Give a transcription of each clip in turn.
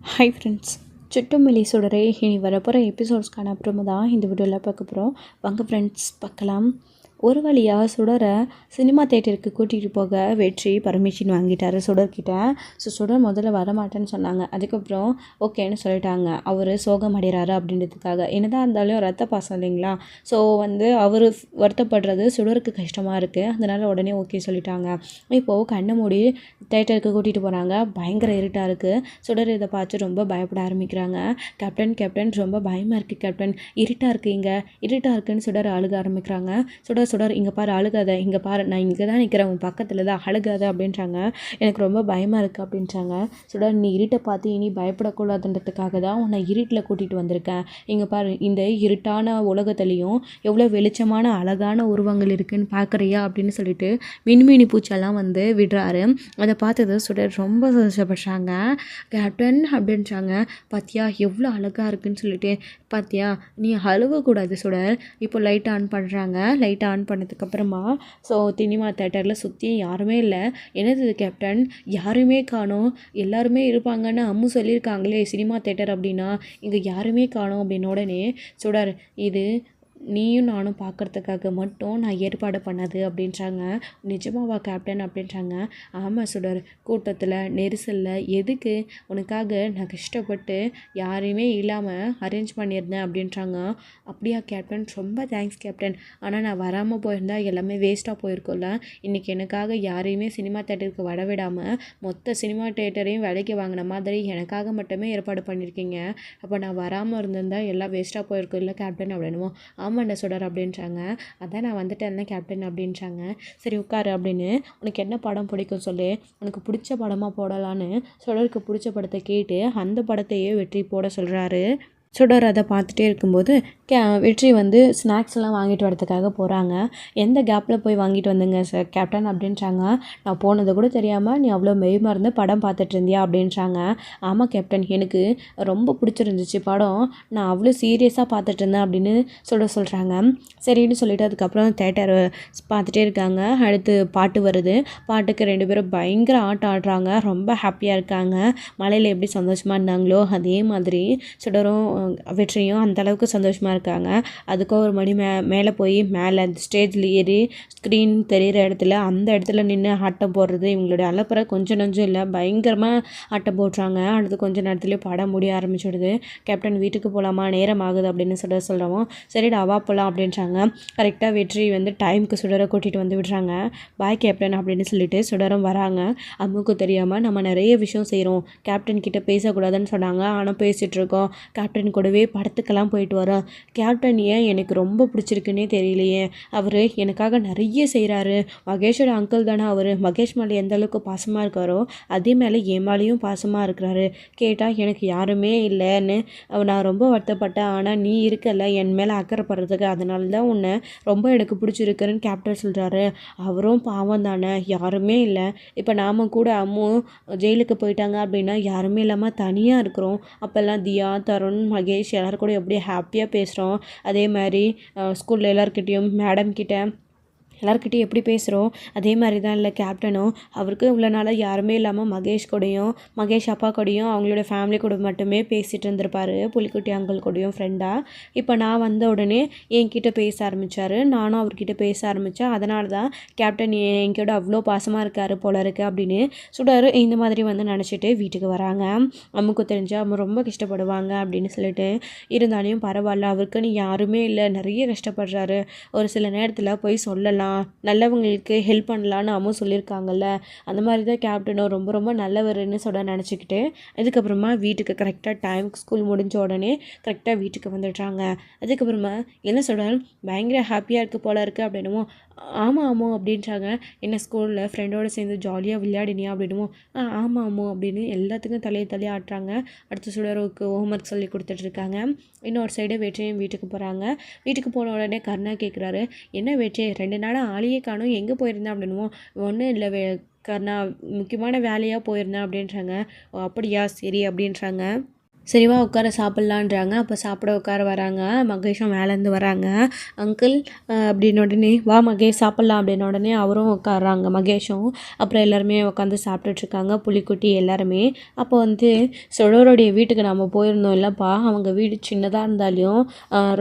Hi friends, சுட்டுமல்லி சுடரே இனி வரப்போகிற எபிசோட்ஸ்க்கான அப்புறமா தான் இந்த வீடியோவில் பார்க்க போகிறோம். வாங்க ஃப்ரெண்ட்ஸ் பார்க்கலாம். ஒரு வழியாக சுடரை சினிமா தேட்டருக்கு கூட்டிகிட்டு போக வெற்றி பர்மிஷன் வாங்கிட்டார் சுடர்கிட்ட. சுடர் முதல்ல வரமாட்டேன்னு சொன்னாங்க. அதுக்கப்புறம் ஓகேன்னு சொல்லிட்டாங்க. அவர் சோகம் அடைகிறாரு அப்படின்றதுக்காக. என்னதான் இருந்தாலும் ரத்த பாசம் இல்லைங்களா. ஸோ அவர் வருத்தப்படுறது சுடருக்கு கஷ்டமாக இருக்குது. அதனால் உடனே ஓகே சொல்லிட்டாங்க. இப்போது கண்ணை மூடி தேட்டருக்கு கூட்டிகிட்டு போகிறாங்க. பயங்கர இருட்டாக இருக்குது. சுடர் இதை பார்த்து ரொம்ப பயப்பட ஆரம்பிக்கிறாங்க. கேப்டன் ரொம்ப பயமாக இருக்குது கேப்டன், இருட்டாக இருக்குது, இங்கே இருட்டாக இருக்குன்னு சுடர் அழுக ஆரம்பிக்கிறாங்க. சுடர் இங்கே பாரு, அழுகாத, இங்கே பாரு, நான் இங்கே தான் நிற்கிறேன், உன் பக்கத்தில் தான், அழுகாத அப்படின்றாங்க. எனக்கு ரொம்ப பயமாக இருக்குது அப்படின்றாங்க. சுடர், நீ இருட்டை பார்த்து இனி பயப்படக்கூடாதுன்றதுக்காக தான் உன்னை இருட்டில் கூட்டிகிட்டு வந்திருக்கேன். இங்கே பாரு, இந்த இருட்டான உலகத்துலேயும் எவ்வளோ வெளிச்சமான அழகான உருவங்கள் இருக்குதுன்னு பார்க்குறியா அப்படின்னு சொல்லிட்டு மின்மினி பூச்செல்லாம் விடுறாரு. அதை பார்த்தது சுடர் ரொம்ப சந்தோஷப்படுறாங்க. கேப்டன் அப்படின்றாங்க, பாத்தியா எவ்வளோ அழகாக இருக்குன்னு சொல்லிட்டு. பாத்தியா, நீ அழுவக்கூடாது சுடர். இப்போ லைட் ஆன் பண்ணுறாங்க. லைட் ஆன் பண்ணதுக்கப்புறமா சினிமா தேட்டரில் சுற்றி யாருமே இல்லை. என்னது கேப்டன், யாருமே காணோம், எல்லாருமே இருப்பாங்கன்னு அம்மு சொல்லியிருக்காங்களே சினிமா தேட்டர் அப்படின்னா, இங்கே யாருமே காணோம் அப்படின்ன உடனே சுடர், இது நீயும் நானும் பார்க்குறதுக்காக மட்டும் நான் ஏற்பாடு பண்ணது அப்படின்றாங்க. நிஜமாவா கேப்டன் அப்படின்றாங்க. ஆமாம் சுடர், கூட்டத்தில் நெரிசலில் எதுக்கு, உனக்காக நான் கஷ்டப்பட்டு யாரையுமே இல்லாமல் அரேஞ்ச் பண்ணியிருந்தேன் அப்படின்றாங்க. அப்படியா கேப்டன், ரொம்ப தேங்க்ஸ் கேப்டன். ஆனால் நான் வராமல் போயிருந்தா எல்லாமே வேஸ்ட்டாக போயிருக்கோம்ல. இன்றைக்கி எனக்காக யாரையுமே சினிமா தேட்டருக்கு வர விடாமல் மொத்த சினிமா தேட்டரையும் விலைக்கு வாங்கின மாதிரி எனக்காக மட்டுமே ஏற்பாடு பண்ணியிருக்கீங்க. அப்போ நான் வராமல் இருந்திருந்தால் எல்லாம் வேஸ்ட்டாக போயிருக்கோம் இல்லை கேப்டன் அப்படின்னுவோம். ஆமாண்ட சுடர் அப்படின்றாங்க. அதான் நான் வந்துட்டேன் கேப்டன் அப்படின்றாங்க. சரி உட்காரு அப்படின்னு, உனக்கு என்ன படம் பிடிக்கும் சொல்லு, உனக்கு பிடிச்ச படமாக போடலான்னு சுடருக்கு பிடிச்ச படத்தை கேட்டு அந்த படத்தையே வெற்றி போட சொல்கிறாரு. சுடர் அதை பார்த்துட்டே இருக்கும்போது வெற்றி ஸ்நாக்ஸ் எல்லாம் வாங்கிட்டு வரதுக்காக போகிறாங்க. எந்த கேப்பில் போய் வாங்கிட்டு வந்தீங்க சார் கேப்டன் அப்படின்றாங்க. நான் போனது கூட தெரியாமல் நீ அவ்வளோ மெய்மாக இருந்து படம் பார்த்துட்டு இருந்தியா அப்படின்றாங்க. ஆமாம் கேப்டன், எனக்கு ரொம்ப பிடிச்சிருந்துச்சு படம், நான் அவ்வளோ சீரியஸாக பார்த்துட்டு இருந்தேன் அப்படின்னு சொல்கிறாங்க. சரின்னு சொல்லிவிட்டு அதுக்கப்புறம் தேட்டர் பார்த்துட்டே இருக்காங்க. அடுத்து பாட்டு வருது. பாட்டுக்கு 2 பேரும் பயங்கர ஆட்டம் ஆடுறாங்க. ரொம்ப ஹாப்பியாக இருக்காங்க. மலையில் எப்படி சந்தோஷமாக இருந்தாங்களோ அதே மாதிரி சுடரும் வெற்றியும் அந்தளவுக்கு சந்தோஷமாக இருக்காங்க. அதுக்கும் ஒரு மணி மேலே போய் மேலே அந்த ஸ்டேஜில் ஏறி ஸ்க்ரீன் தெரிகிற இடத்துல அந்த இடத்துல நின்று ஆட்டம் போடுறது இவங்களுடைய அலப்பறை கொஞ்சம் நஞ்சம் இல்லை, பயங்கரமாக ஆட்டம் போடுறாங்க. அடுத்து கொஞ்சம் நேரத்துலேயே படம் முடிய ஆரம்பிச்சிடுது. கேப்டன் வீட்டுக்கு போகலாமா, நேரம் ஆகுது அப்படின்னு சொல்கிறோம். சரிடா வா போகலாம் அப்படின்றாங்க. கரெக்டாக வெற்றி டைமுக்கு சுடரை கூட்டிகிட்டு விடுறாங்க. பாய் கேப்டன் அப்படின்னு சொல்லிட்டு சுடரும் வராங்க. அம்முக்கு தெரியாமல் நம்ம நிறைய விஷயம் செய்கிறோம், கேப்டன் கிட்டே பேசக்கூடாதுன்னு சொன்னாங்க, ஆனால் பேசிகிட்ருக்கோம். கேப்டன் கூடவே படத்துக்கெல்லாம் போயிட்டு வரோம். கேப்டன் ஏன் எனக்கு ரொம்ப பிடிச்சிருக்குன்னே தெரியலையே, அவர் எனக்காக நிறைய செய்கிறாரு. மகேஷோட அங்கிள் தானே அவர், மகேஷ் மேலே எந்த அளவுக்கு பாசமாக இருக்காரோ அதே மேலே என் மேலேயும் பாசமாக இருக்கிறாரு. கேட்டால் எனக்கு யாருமே இல்லைன்னு நான் ரொம்ப வருத்தப்பட்டேன், ஆனால் நீ இருக்கல என் மேலே அக்கறைப்படுறதுக்கு, அதனால தான் உன்னை ரொம்ப எனக்கு பிடிச்சிருக்குன்னு கேப்டன் சொல்கிறாரு. அவரும் பாவம் தானே, யாருமே இல்லை. இப்போ நாம் கூட அம்மு ஜெயிலுக்கு போயிட்டாங்க அப்படின்னா யாருமே இல்லாமல் தனியாக இருக்கிறோம். அப்போல்லாம் தியா, தருண், மகேஷ் எல்லோரும் கூட எப்படி ஹாப்பியாக பேசுகிறோம். அதே மாதிரி ஸ்கூலில் எல்லாருக்கிட்டேயும் மேடம் கிட்ட எல்லாருக்கிட்டையும் எப்படி பேசுகிறோம் அதே மாதிரி தான் இல்லை கேப்டனும். அவருக்கு இவ்வளோ நாளாக யாருமே இல்லாமல் மகேஷ் கூடயும் மகேஷ் அப்பா கூடயும் அவங்களோட ஃபேமிலி கூட மட்டுமே பேசிகிட்டு இருந்திருப்பார், புலிக்குட்டி அங்கிள் கூடயும் ஃப்ரெண்டாக. இப்போ நான் வந்த உடனே என்கிட்ட பேச ஆரம்பித்தார், நானும் அவர்கிட்ட பேச ஆரம்பித்தேன். அதனால தான் கேப்டன் என்கிட்ட அவ்வளோ பாசமாக இருக்கார் போல இருக்குது அப்படின்னு சுடர் இந்த மாதிரி நினச்சிட்டு வீட்டுக்கு வராங்க. அம்முக்கு தெரிஞ்சு அம்மா ரொம்ப கஷ்டப்படுவாங்க அப்படின்னு சொல்லிட்டு, இருந்தாலையும் பரவாயில்ல, அவருக்குன்னு யாருமே இல்லை, நிறைய கஷ்டப்படுறாரு, ஒரு சில நேரத்தில் போய் சொல்லலாம், நல்லவங்களுக்கு ஹெல்ப் பண்ணலான்னு அம்மா சொல்லியிருக்காங்கல்ல, அந்த மாதிரி தான் கேப்டனும் ரொம்ப ரொம்ப நல்லவர்னு நினச்சிக்கிட்டு அதுக்கப்புறமா வீட்டுக்கு கரெக்டாக டைமுக்கு ஸ்கூல் முடிஞ்ச உடனே கரெக்டாக வீட்டுக்கு வந்துடுறாங்க. அதுக்கப்புறமா என்ன சொல்கிறாரு, பயங்கர ஹாப்பியாக இருக்குது போல இருக்குது அப்படின்னுமோ. ஆமாம் அப்படின்றாங்க. என்ன ஸ்கூலில் ஃப்ரெண்டோடு சேர்ந்து ஜாலியாக விளையாடினியா அப்படின்னுமோ. ஆமாம் அப்படின்னு எல்லாத்துக்கும் தலையை ஆட்டுறாங்க. அடுத்த சுடருக்கு ஹோம்ஒர்க் சொல்லி கொடுத்துட்ருக்காங்க. இன்னொரு சைடு வெற்றியும் வீட்டுக்கு போகிறாங்க. வீட்டுக்கு போன உடனே கர்ணா கேட்குறாரு, என்ன வெற்றி 2 நாளாக ஆளையே காணும், எங்கே போயிருந்தேன் அப்படின்னுவோம். ஒன்றும் இல்லை கர்ணா, முக்கியமான வேலையாக போயிருந்தேன் அப்படின்றாங்க. அப்படியா, சரி அப்படின்றாங்க. சரிவா உட்கார சாப்பிட்லான்றாங்க. அப்போ சாப்பிட உட்கார வராங்க. மகேஷும் மேலேருந்து வராங்க. அங்கிள் அப்படின்னு உடனே வா மகேஷ் சாப்பிட்லாம் அப்படின்னு உடனே அவரும் உட்கார்றாங்க மகேஷும். அப்புறம் எல்லாருமே உட்காந்து சாப்பிட்டுட்ருக்காங்க புலிக்குட்டி எல்லாருமே. அப்போ வந்து சுடருடைய வீட்டுக்கு நம்ம போயிருந்தோம் இல்லைப்பா, அவங்க வீடு சின்னதாக இருந்தாலும்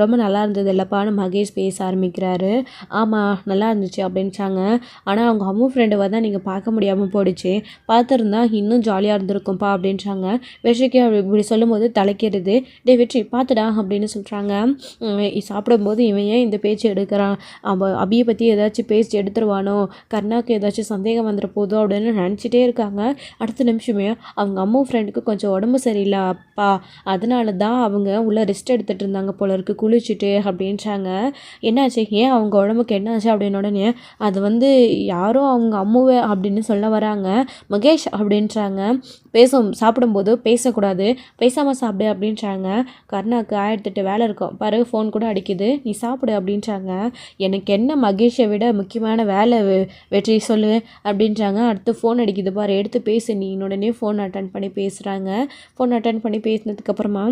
ரொம்ப நல்லா இருந்தது இல்லைப்பான்னு மகேஷ் பேச ஆரம்பிக்கிறாரு. ஆமாம் நல்லா இருந்துச்சு அப்படின்ட்டாங்க. ஆனால் அவங்க அம்மு ஃப்ரெண்டை தான் நீங்கள் பார்க்க முடியாமல் போயிடுச்சு, பார்த்துருந்தா இன்னும் ஜாலியாக இருந்திருக்கும்ப்பா அப்படின்றாங்க. வெற்றிக்கு இப்படி சொல்லும்போது தலைக்கிறது. டே வெற்றி பார்த்துடா அப்படின்னு சொல்கிறாங்க. சாப்பிடும்போது இவன் ஏன் இந்த பேச்சு எடுக்கிறான், அபியை பற்றி ஏதாச்சும் பேசி எடுத்துருவானோ, கர்ணாவுக்கு ஏதாச்சும் சந்தேகம் வந்துட போதோ அப்படின்னு நினச்சிட்டே இருக்காங்க. அடுத்த நிமிஷமே அவங்க அம்மா ஃப்ரெண்டுக்கு கொஞ்சம் உடம்பு சரியில்லை அப்பா, அதனால தான் அவங்க உள்ள ரெஸ்ட் எடுத்துகிட்டு இருந்தாங்க போல இருக்கு குளிச்சுட்டு அப்படின்றாங்க. என்னாச்சு, ஏன் அவங்க உடம்புக்கு என்னாச்சு அப்படின்னு உடனே அது வந்து யாரோ அவங்க அம்முவை அப்படின்னு சொல்ல வராங்க. மகேஷ் அப்படின்றாங்க. சாப்பிடும்போது பேசக்கூடாது, பேசாமல் சாப்பிடு அப்படின்றாங்க. கர்ணாவுக்கு 1008 வேலை இருக்கும் பாரு, ஃபோன் கூட அடிக்குது, நீ சாப்பிடு அப்படின்றாங்க. எனக்கு என்ன மகேஷை விட முக்கியமான வேலை வெற்றி சொல்லு அப்படின்றாங்க. அடுத்து ஃபோன் அடிக்குது பாரு, எடுத்து பேசு நீ. உடனே ஃபோன் அட்டன் பண்ணி பேசுகிறாங்க. ஃபோன் அட்டன் பண்ணி பேசினதுக்கப்புறமா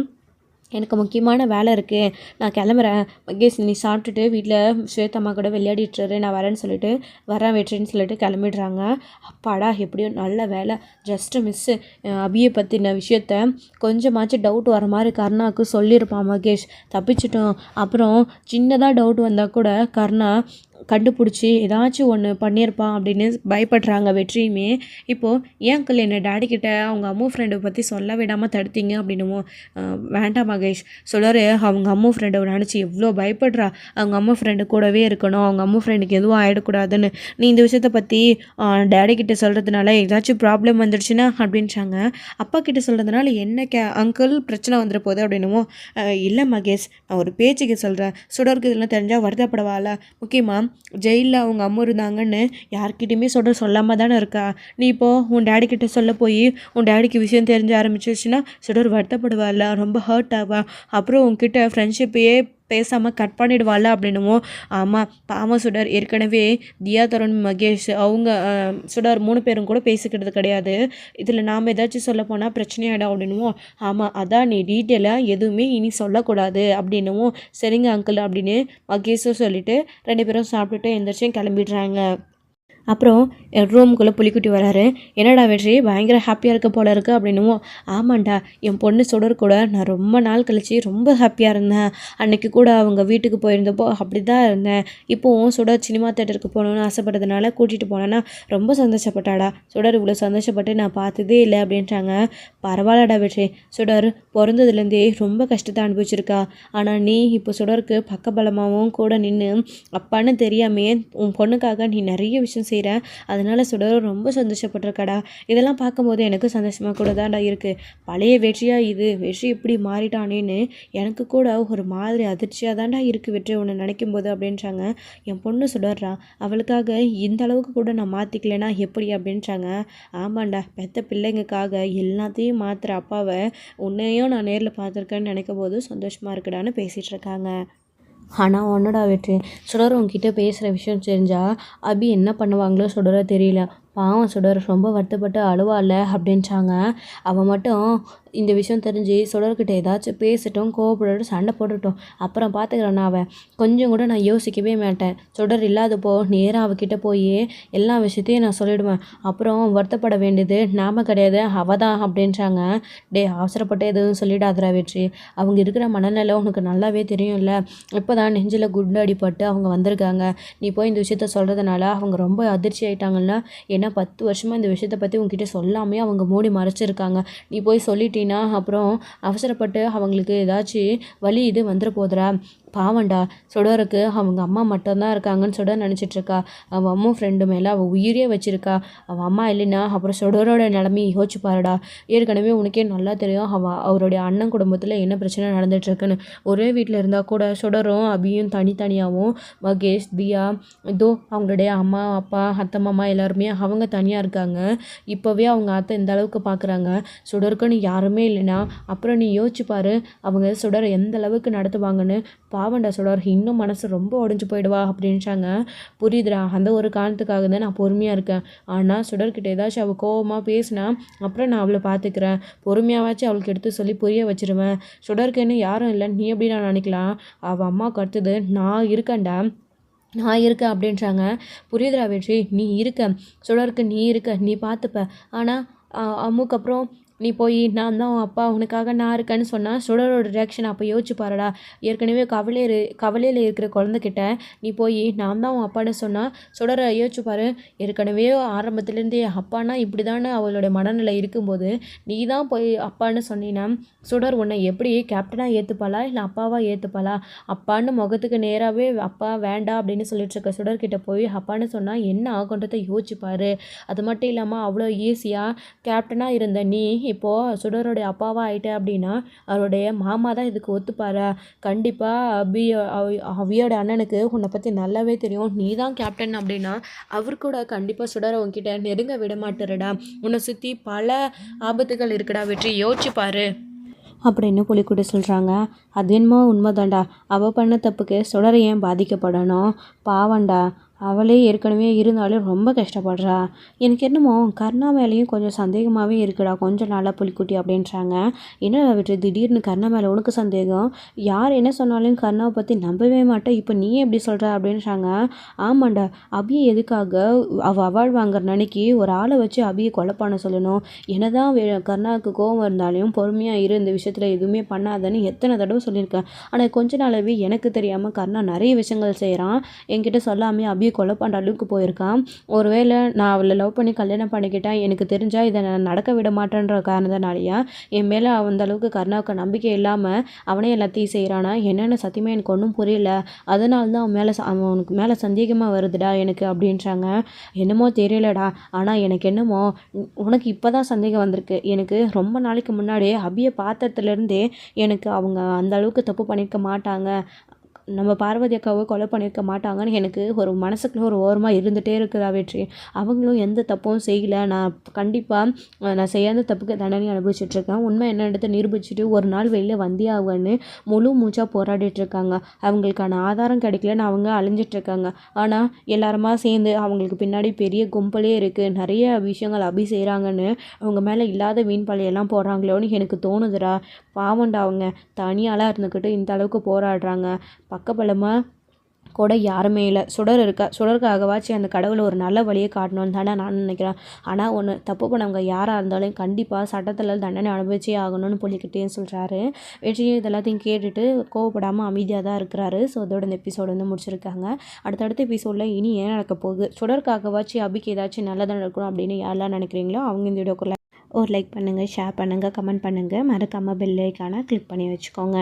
எனக்கு முக்கியமான வேலை இருக்குது, நான் கிளம்புறேன் மகேஷ், நீ சாப்பிட்டுட்டு வீட்டில் ஸ்வேதம்மா கூட விளையாடிட்டுரு, நான் வரேன்னு சொல்லிட்டு வரேன் வெற்றின்னு சொல்லிட்டு கிளம்பிடுறாங்க. அப்பாடா எப்படியோ நல்ல வேலை, ஜஸ்ட்டு மிஸ்ஸு. அபியை பற்றின விஷயத்த கொஞ்சமாச்சும் டவுட் வர மாதிரி கர்ணாவுக்கு சொல்லியிருப்பான் மகேஷ், தப்பிச்சிட்டோம். அப்புறம் சின்னதாக டவுட் வந்தால் கூட கர்ணா கண்டுபிடிச்சி ஏதாச்சும் ஒன்று பண்ணியிருப்பான் அப்படின்னு பயப்படுறாங்க வெற்றியுமே. இப்போது ஏன் அங்கிள் என்னை டேடிக்கிட்ட அவங்க அம்மா ஃப்ரெண்டை பற்றி சொல்ல விடாமல் தடுத்தீங்க அப்படின்னுமோ. வேண்டாம் மகேஷ் சொல்கிறாரு, அவங்க அம்மா ஃப்ரெண்டை நினச்சி எவ்வளோ பயப்படுறா, அவங்க அம்மா ஃப்ரெண்டு கூடவே இருக்கணும், அவங்க அம்மா ஃப்ரெண்டுக்கு எதுவும் ஆகிடக்கூடாதுன்னு. நீ இந்த விஷயத்தை பற்றி டேடிக்கிட்ட சொல்கிறதுனால ஏதாச்சும் ப்ராப்ளம் வந்துடுச்சுன்னா அப்படின்றாங்க. அப்பா கிட்ட சொல்கிறதுனால என்ன அங்கிள் பிரச்சனை வந்துட போகுது அப்படின்னுமோ. இல்லை மகேஷ், நான் ஒரு பேச்சுக்கு சொல்கிறேன், சுடருக்கு இதெல்லாம் தெரிஞ்சால் வருத்தப்படவாளா, முக்கியமாக ஜெயிலில் அவங்க அம்மா இருந்தாங்கன்னு யார்கிட்டையுமே சொல்லாமல் தானே இருக்கா. நீ இப்போது உன் டேடிக்கிட்ட சொல்ல போய் உன் டேடிக்கு விஷயம் தெரிஞ்சு ஆரம்பிச்சிருச்சுன்னா சுடர் வருத்தப்படுவாள், ரொம்ப ஹர்ட் ஆவா, அப்புறம் உன்கிட்ட ஃப்ரெண்ட்ஷிப்பையே பேசாமல் கட் பண்ணிடுவாள் அப்படின்னுமோ. ஆமாம் பாவம் சுடர், ஏற்கனவே தியா, தருண், மகேஷ் அவங்க சுடர் 3 பேரும் கூட பேசிக்கிறது கிடையாது, இதில் நாம் ஏதாச்சும் சொல்ல போனால் பிரச்சனையாயிடும் அப்படின்னுவோம். ஆமாம் அதான் நீ டீட்டெயிலாக எதுவுமே இனி சொல்லக்கூடாது அப்படின்னுவோம். சரிங்க அங்கிள் அப்படின்னு மகேஷும் சொல்லிவிட்டு 2 பேரும் சாப்பிட்டுட்டு எந்திரிச்சும் கிளம்பிடுறாங்க. அப்புறம் ரூமுக்குள்ளே புலிக்குட்டி வராரு. என்னடா வெற்றி பயங்கர ஹாப்பியாக இருக்க போல இருக்குது அப்படின்னுவோம். ஆமாண்டா, என் பொண்ணு சுடர் கூட நான் ரொம்ப நாள் கழிச்சு ரொம்ப ஹாப்பியாக இருந்தேன். அன்றைக்கி கூட அவங்க வீட்டுக்கு போயிருந்தப்போ அப்படி தான் இருந்தேன். இப்போவும் சுடர் சினிமா தேட்டருக்கு போகணுன்னு ஆசைப்பட்டதுனால கூட்டிகிட்டு போனேன்னா ரொம்ப சந்தோஷப்பட்டாடா. சுடர் இவ்வளோ சந்தோஷப்பட்டு நான் பார்த்ததே இல்லை அப்படின்றாங்க. பரவாயில்லடா வெற்றி, சுடர் பிறந்ததுலேருந்தே ரொம்ப கஷ்டத்தை அனுபவிச்சிருக்கா. ஆனால் நீ இப்போ சுடருக்கு பக்கபலமாகவும் கூட நின்று அப்பான்னு தெரியாமே உன் பொண்ணுக்காக நீ நிறைய விஷயம் செய்கிற, அதனால சுடரும் ரொம்ப சந்தோஷப்பட்டிருக்கடா. இதெல்லாம் பார்க்கும்போது எனக்கு சந்தோஷமாக கூட தான்டா இருக்குது. பழைய வெற்றியாக இது, வெற்றி இப்படி மாறிட்டானேன்னு எனக்கு கூட ஒரு மாதிரி அதிர்ச்சியாக தான்டா இருக்குது வெற்றி ஒன்று நினைக்கும் போது அப்படின்றாங்க. என் பொண்ணு சுடர்றா, அவளுக்காக இந்த அளவுக்கு கூட நான் மாற்றிக்கலைன்னா எப்படி அப்படின்றாங்க. ஆமாண்டா, பெத்த பிள்ளைங்களுக்காக எல்லாத்தையும் மாற்றுற அப்பாவை உன்னையும் நான் நேரில் பார்த்துருக்கேன்னு நினைக்கும் போது சந்தோஷமாக இருக்குடான்னு பேசிகிட்டு இருக்காங்க. ஆனால் ஒன்றுடா வெற்றி, சுடர் உங்ககிட்ட பேசுகிற விஷயம் தெரிஞ்சால் அபி என்ன பண்ணுவாங்களோ சுடரை தெரியல. பாவம் சுடர் ரொம்ப வருத்தப்பட்டு அழுவாள் அப்படின்றாங்க. அவன் மட்டும் இந்த விஷயம் தெரிஞ்சு சுடர்கிட்ட ஏதாச்சும் பேசட்டும், கோவப்பட்டு சண்டை போட்டுட்டோம், அப்புறம் பார்த்துக்கிறேன் அவன். கொஞ்சம் கூட நான் யோசிக்கவே மாட்டேன். சுடர் இல்லாதப்போ நேராக அவகிட்ட போய் எல்லா விஷயத்தையும் நான் சொல்லிவிடுவேன். அப்புறம் வருத்தப்பட வேண்டியது நாம கிடையாது, அவள் தான் அப்படின்றாங்க. டே அவசரப்பட்டு எதுவும் சொல்லிடாதரா வெற்றி, அவங்க இருக்கிற மனநிலை உனக்கு நல்லாவே தெரியும்ல. இப்போ தான் நெஞ்சில் குண்டு அடிப்பட்டு அவங்க வந்திருக்காங்க. நீ போய் இந்த விஷயத்த சொல்கிறதுனால அவங்க ரொம்ப அதிர்ச்சி ஆகிட்டாங்கன்னா, ஏன்னா 10 வருஷமாக இந்த விஷயத்தை பற்றி உங்ககிட்ட சொல்லாமே அவங்க மூடி மறைச்சிருக்காங்க. நீ போய் சொல்லிட்டீன்னா அப்புறம் அவசரப்பட்டு அவங்களுக்கு ஏதாச்சும் வலி இது வந்துட போதுரா. பாவண்டா சுடருக்கு அவங்க அம்மா மட்டும்தான் இருக்காங்கன்னு சுடர் நினச்சிட்ருக்கா. அவள் அம்மா ஃப்ரெண்டு மேலே அவள் உயிரே வச்சுருக்கா. அவள் அம்மா இல்லைன்னா அப்புறம் சுடரோட நிலமையை யோசிச்சு பாருடா. ஏற்கனவே உனக்கே நல்லா தெரியும் அவருடைய அண்ணன் குடும்பத்தில் என்ன பிரச்சனை நடந்துகிட்ருக்குன்னு. ஒரே வீட்டில் இருந்தால் கூட சுடரும் அபியும் தனித்தனியாகவும், மகேஷ், தியா, இதோ அவங்களுடைய அம்மா அப்பா அத்தை மாமா எல்லாருமே அவங்க தனியாக இருக்காங்க. இப்போவே அவங்க அத்தை இந்த அளவுக்கு பார்க்குறாங்க. சுடருக்குன்னு யாருமே இல்லைன்னா அப்புறம் நீ யோசிச்சு பாரு அவங்க சுடரை எந்த அளவுக்கு நடத்துவாங்கன்னு. பாவண்டா சுடர், இன்னும் மனசு ரொம்ப உடஞ்சி போயிடுவா அப்படின்ட்டாங்க. புரியுதுடா, அந்த ஒரு காரணத்துக்காக தான் நான் பொறுமையாக இருக்கேன். ஆனால் சுடர்கிட்ட ஏதாச்சும் அவள் கோவமாக பேசினா அப்புறம் நான் அவளை பார்த்துக்கிறேன். பொறுமையாகவாச்சும் அவளுக்கு எடுத்து சொல்லி புரிய வச்சிருவேன். சுடர்க்குன்னு யாரும் இல்லை, நீ எப்படி நான் நினைக்கலாம். அவள் அம்மாவுக்கு அடுத்தது நான் இருக்கேன்டா, நான் இருக்கேன் அப்படின்றாங்க. புரியுதுடா வெற்றி, நீ இருக்க, சுடருக்கு நீ இருக்க, நீ பார்த்துப்ப. ஆனால் அம்முக்கு அப்புறம் நீ போய் நான் தான் உன் அப்பா, உனக்காக நான் இருக்கேன்னு சொன்னால் சுடரோட ரியாக்ஷன் அப்போ யோசிச்சு பாருடா. ஏற்கனவே கவலையில் இருக்கிற குழந்தைகிட்ட நீ போய் நான் தான் உன் அப்பான்னு சொன்னால் சுடரை யோசிச்சு பாரு. ஏற்கனவே ஆரம்பத்துலேருந்தே அப்பானா இப்படி தானே அவளோட மனநிலை இருக்கும்போது நீ தான் போய் அப்பான்னு சொன்னீன்னா சுடர் உன்னை எப்படி கேப்டனாக ஏற்றுப்பாளா இல்லை அப்பாவாக ஏற்றுப்பாளா? அப்பான்னு முகத்துக்கு நேராகவே அப்பா வேண்டாம் அப்படின்னு சொல்லிட்டு இருக்க சுடர்கிட்ட போய் அப்பான்னு சொன்னால் என்ன ஆகுன்றதை யோசிச்சுப்பாரு. அது மட்டும் இல்லாமல் அவ்வளோ ஈஸியாக கேப்டனாக இருந்த நீ இப்போது சுடரோடைய அப்பாவாக ஆயிட்ட அப்படின்னா அவருடைய மாமா தான் இதுக்கு ஒத்துப்பாரா? கண்டிப்பாக அவியோட அண்ணனுக்கு உன்னை பற்றி நல்லாவே தெரியும். நீ தான் கேப்டன் அப்படின்னா அவர் கூட கண்டிப்பாக சுடரை உன்கிட்ட நெருங்க விட மாட்டுறடா. உன்னை சுற்றி பல ஆபத்துகள் இருக்குடா வெற்றி, யோசிச்சுப்பாரு அப்படின்னு புலிக்குட்டி சொல்கிறாங்க. அது என்னமோ உண்மைதான்டா, அவள் பண்ண தப்புக்கு சுடரை ஏன் பாதிக்கப்படணும்? பாவண்டா, அவளே ஏற்கனவே இருந்தாலும் ரொம்ப கஷ்டப்படுறா. எனக்கு என்னமோ கர்ணா மேலேயும் கொஞ்சம் சந்தேகமாகவே இருக்குடா கொஞ்ச நாளாக புலிக்குட்டி அப்படின்றாங்க. என்ன விட்டு திடீர்னு கர்ணா மேலே உனக்கு சந்தேகம்? யார் என்ன சொன்னாலும் கர்ணாவை பற்றி நம்பவே மாட்டேன், இப்போ நீ எப்படி சொல்கிற அப்படின்றாங்க. ஆமாண்டா, அபியை எதுக்காக அவள் அவார்டு வாங்குற அன்னைக்கு ஒரு ஆளை வச்சு அபியை கொலை பண்ண சொல்லணும்? என்னதான் கர்ணாவுக்கு கோவம் இருந்தாலும் பொறுமையாக இரு, இந்த விஷயத்தில் எதுவுமே பண்ணாதன்னு எத்தனை தடவை சொல்லியிருக்கேன். ஆனால் கொஞ்ச நாளாகவே எனக்கு தெரியாமல் கர்ணா நிறைய விஷயங்கள் செய்கிறான். என்கிட்ட சொல்லாமே அபியை கொலை பண்ணுற அளவுக்கு போயிருக்கான். ஒருவேளை நான் அவளை லவ் பண்ணி கல்யாணம் பண்ணிக்கிட்டேன், எனக்கு தெரிஞ்சால் இதை நான் நடக்க விட மாட்டேன்ற காரணத்தினாலையா என் மேலே அந்த அளவுக்கு கர்ணாவுக்கு நம்பிக்கை இல்லாமல் அவனே எல்லாத்தையும் செய்கிறானா என்னென்னு சத்தியமாக எனக்கு ஒன்றும் புரியல. அதனால தான் அவனுக்கு மேலே சந்தேகமாக வருதுடா எனக்கு அப்படின்றாங்க. என்னமோ தெரியலடா, ஆனால் எனக்கு என்னமோ உனக்கு இப்போ தான் சந்தேகம் வந்திருக்கு. எனக்கு ரொம்ப நாளைக்கு முன்னாடியே அபியை பார்த்ததுலேருந்தே எனக்கு அவங்க அந்த அளவுக்கு தப்பு பண்ணியிருக்க மாட்டாங்க, நம்ம பார்வதி அக்காவை கொலை பண்ணியிருக்க மாட்டாங்கன்னு எனக்கு ஒரு மனசுக்குள்ள ஒரு ஓரமாக இருந்துகிட்டே இருக்குதா வெற்றி. அவங்களும் எந்த தப்பும் செய்யலை, நான் கண்டிப்பாக நான் செய்யாத தப்புக்கு தண்டனை அனுபவிச்சுட்ருக்கேன், உண்மை என்னென்னு நிரூபிச்சுட்டு ஒரு நாள் வெளியில் வந்தே ஆகுன்னு முழு மூச்சாக போராடிட்டுருக்காங்க. அவங்களுக்கான ஆதாரம் கிடைக்கலன்னு அவங்க அழிஞ்சிட்ருக்காங்க. ஆனால் எல்லாருமா சேர்ந்து அவங்களுக்கு பின்னாடி பெரிய கும்பலே இருக்குது, நிறைய விஷயங்கள் அபி செய்கிறாங்கன்னு அவங்க மேலே இல்லாத வீண் பழியெல்லாம் போடுறாங்களோன்னு எனக்கு தோணுதுடா. பாவண்டா, அவங்க தனியாலாம் இருந்துக்கிட்டு இந்த அளவுக்கு போராடுறாங்க. பக்கபலமாக கூட யாருமே இல்லை. சுடர் இருக்கா, சுடருக்காகவாச்சும் அந்த கடவுளை ஒரு நல்ல வழியை காட்டணும்னு தானே நான் நினைக்கிறேன். ஆனால் ஒன்று, தப்பு பண்ணவங்க யாராக இருந்தாலும் கண்டிப்பாக சட்டத்தில் தண்டனை அனுபவிச்சே ஆகணும்னு புலிக்கிட்டேன்னு சொல்கிறாரு. வெற்றியும் இதெல்லாத்தையும் கேட்டுட்டு கோவப்படாமல் அமைதியாக தான் இருக்கிறாரு. ஸோ அதோட இந்த எபிசோடு வந்து முடிச்சிருக்காங்க. அடுத்தடுத்த எபிசோடில் இனி ஏன் நடக்க போகுது, சுடருக்காகவாச்சும் அபிக்கு ஏதாச்சும் நல்லதாக நடக்கணும் அப்படின்னு யாரெல்லாம் நினைக்கிறீங்களோ அவங்க இந்த வீடியோக்குள்ள ஒரு லைக் பண்ணுங்கள், ஷேர் பண்ணுங்கள், கமெண்ட் பண்ணுங்கள், மறக்காமல் பெல் ஐக்கானை கிளிக் பண்ணி வச்சுக்கோங்க.